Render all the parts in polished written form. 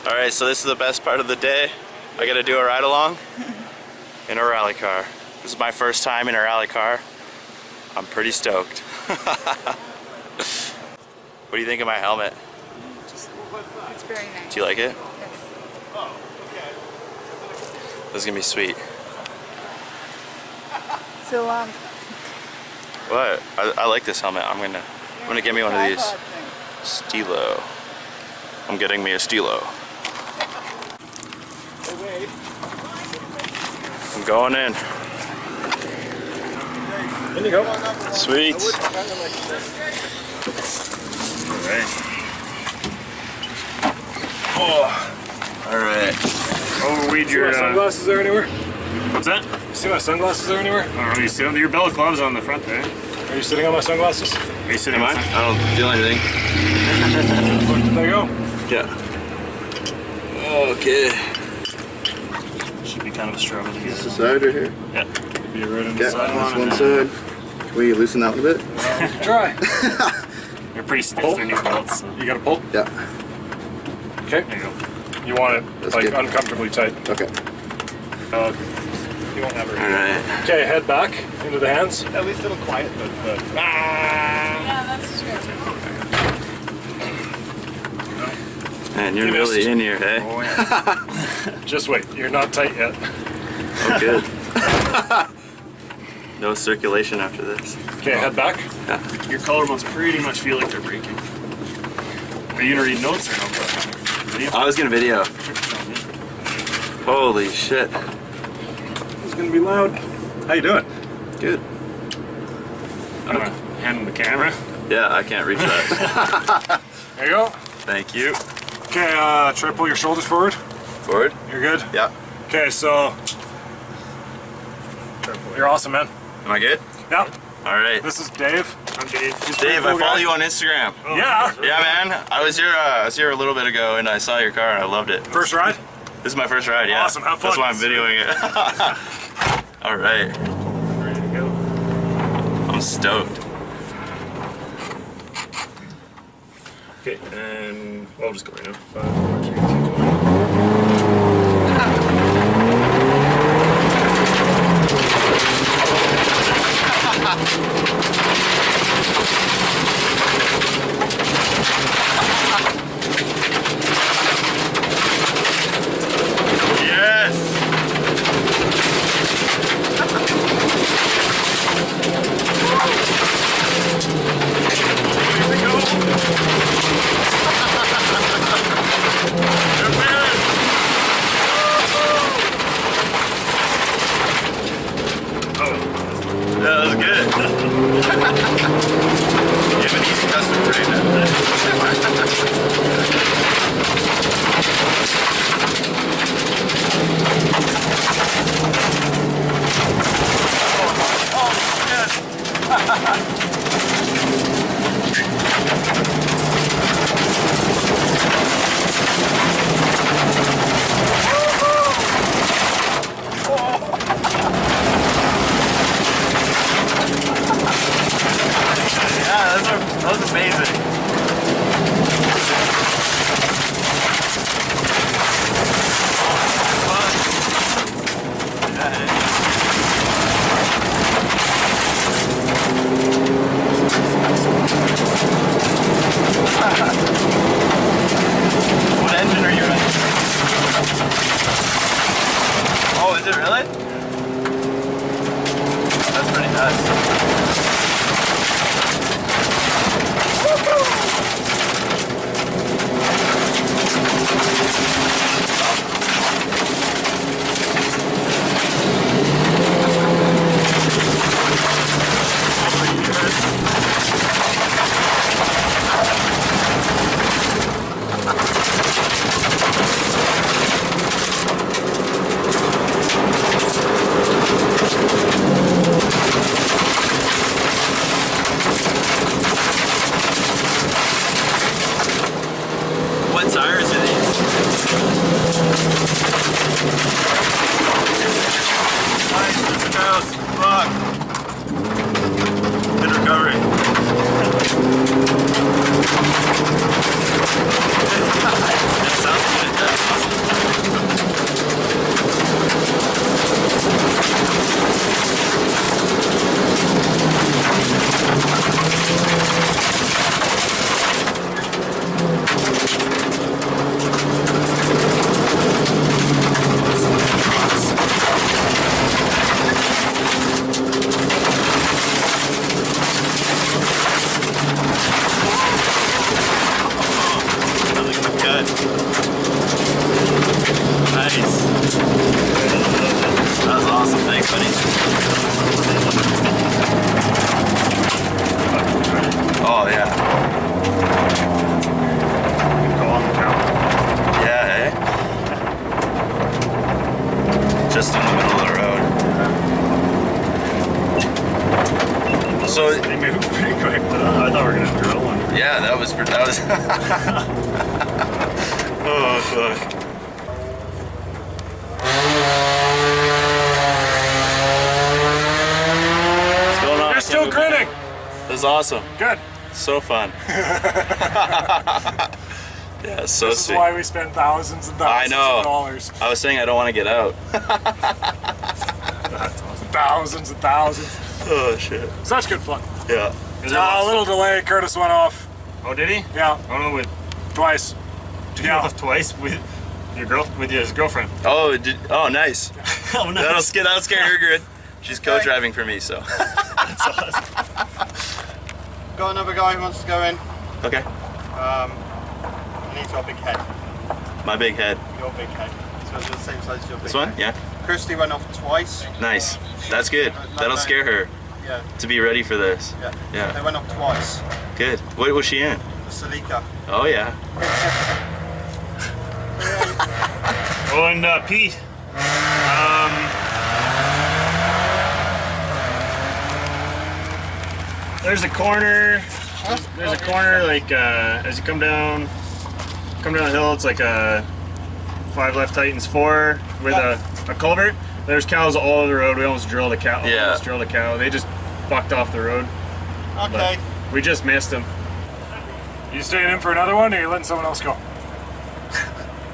Alright, so this is the best part of the day. I gotta do a ride along in a rally car. This is my first time in a rally car. I'm pretty stoked. What do you think of my helmet? It's very nice. Do you like it? Yes. This is gonna be sweet. So What? I like this helmet. I'm gonna get me one of these. Stilo. I'm getting me a Stilo. I'm going in. In you go. Sweet. Alright. Oh. Alright. Overweed your sunglasses there anywhere? What's that? You see my sunglasses there anywhere? I don't know, you sit under your belt gloves on the front there. Are you sitting on my sunglasses? Are you sitting Am I? on I don't feel anything. Did they go? Yeah. Okay. Should be kind of a struggle to get This it. the side right here? Yeah. Be right on the Yeah, side. that's one side. Can we loosen that a bit? Try. You're pretty stiff Pull. in your belts. So. You got to pull? Yeah. Okay. There you go. You want it That's like good. uncomfortably tight. Okay. You won't have it. Alright. Okay, head back into the hands. At least it'll quiet the... yeah, that's true. Man, you're You really missed. in here, hey? Oh, yeah. Just wait. You're not tight yet. Oh, good. No circulation after this. Okay, head back. Your collarbones pretty much feel like they're breaking. Are you gonna read notes or no? Video? I was gonna video. Holy shit. It's gonna be loud. How you doing? Good. I'm gonna hand him the camera. Yeah, I can't reach that. There you go. Thank you. Okay, try pull your shoulders forward. Forward? You're good? Yeah. Okay, so... You're awesome, man. Am I good? Yeah. Alright. This is Dave. I'm Dave. He's a Dave, pretty I cool follow guy. you on Instagram. Yeah. Yeah, man. I was here a little bit ago and I saw your car and I loved it. First ride? This is my first ride, yeah. Awesome, have fun. That's why I'm videoing it. Alright. Ready to go. I'm stoked. Okay, and I'll just go right now. 5, 4, 3, 2, 1. Yes! Here we go! You're winning! Oh, That was good. You have an easy customer right now. Yeah, that was amazing. What engine are you running? Oh, is it really? That's pretty nuts. What tires are these? Nice, super nose. Fuck. Good recovery. It sounds good, it does. Fuck. What's going on? You're still grinning. This is awesome. Good. So fun. Yeah, so This is sweet. why we spend thousands and thousands of dollars. I was saying I don't want to get out. Thousands and thousands. Oh shit. Such good fun. Yeah. A little delay. Curtis went off. Oh, did he? Yeah, Oh no, with twice. you off twice with his girlfriend. Oh, oh, nice. Oh no. That'll scare her good. She's co-driving for me, so. That's awesome. Got another guy who wants to go in. Okay. And he's got a big head. My big head. Your big head. So it's the same size as your big This one? head. Yeah. Kristy went off twice. Nice. That's good. That'll scare her Yeah. to be ready for this. Yeah. Yeah. They went off twice. Good. What was she in? The Salika. Oh yeah. Oh, and Pete. There's a corner. There's a corner like as you come down the hill. It's like a 5 left tightens 4 with a culvert. There's cows all over the road. We almost drilled a cow. Yeah. Almost drilled a cow. They just bucked off the road. Okay. But we just missed them. You staying in for another one, or you letting someone else go?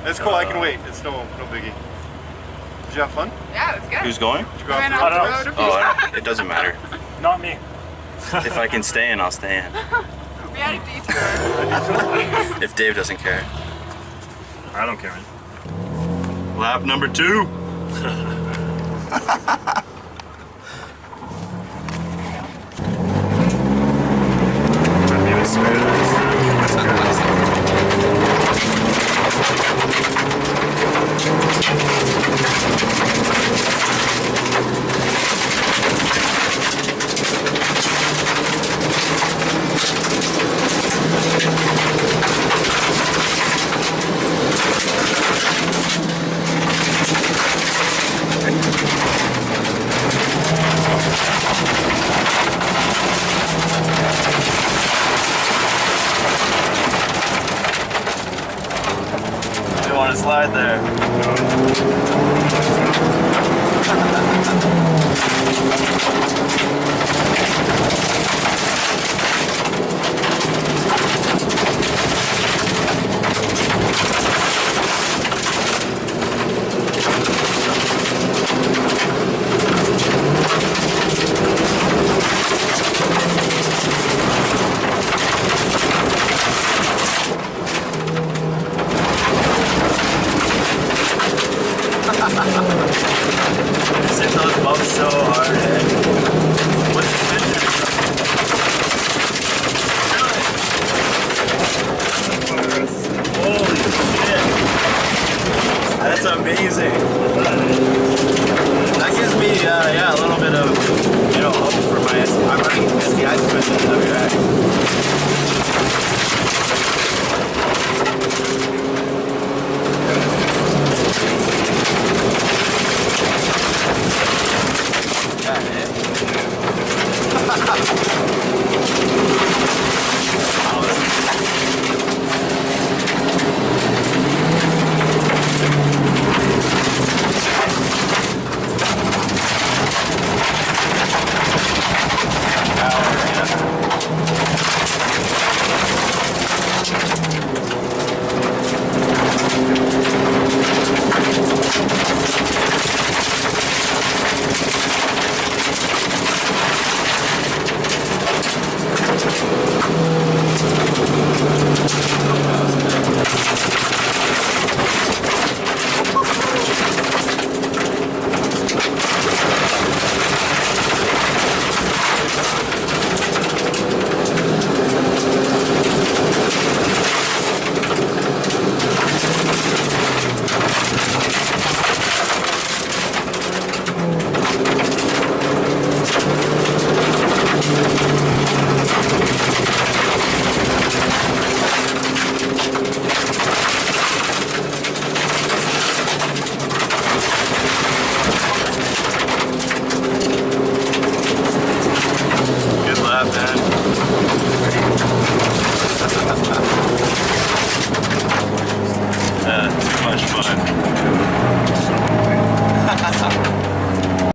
It's cool. I can wait. It's no biggie. Did you have fun? Yeah, it was good. Who's going? Did you go Ran out off I don't the road a few Oh, times. it doesn't matter. Not me. If I can stay in, I'll stay in. We had a detour. If Dave doesn't care. I don't care, man. Lap number 2. Maybe spare You don't want to slide there. Hit those bumps so hard, eh? What's the finish? Holy shit. That's amazing. That gives me, yeah, a little bit of, hope for my I'm running SDI suspension in WX.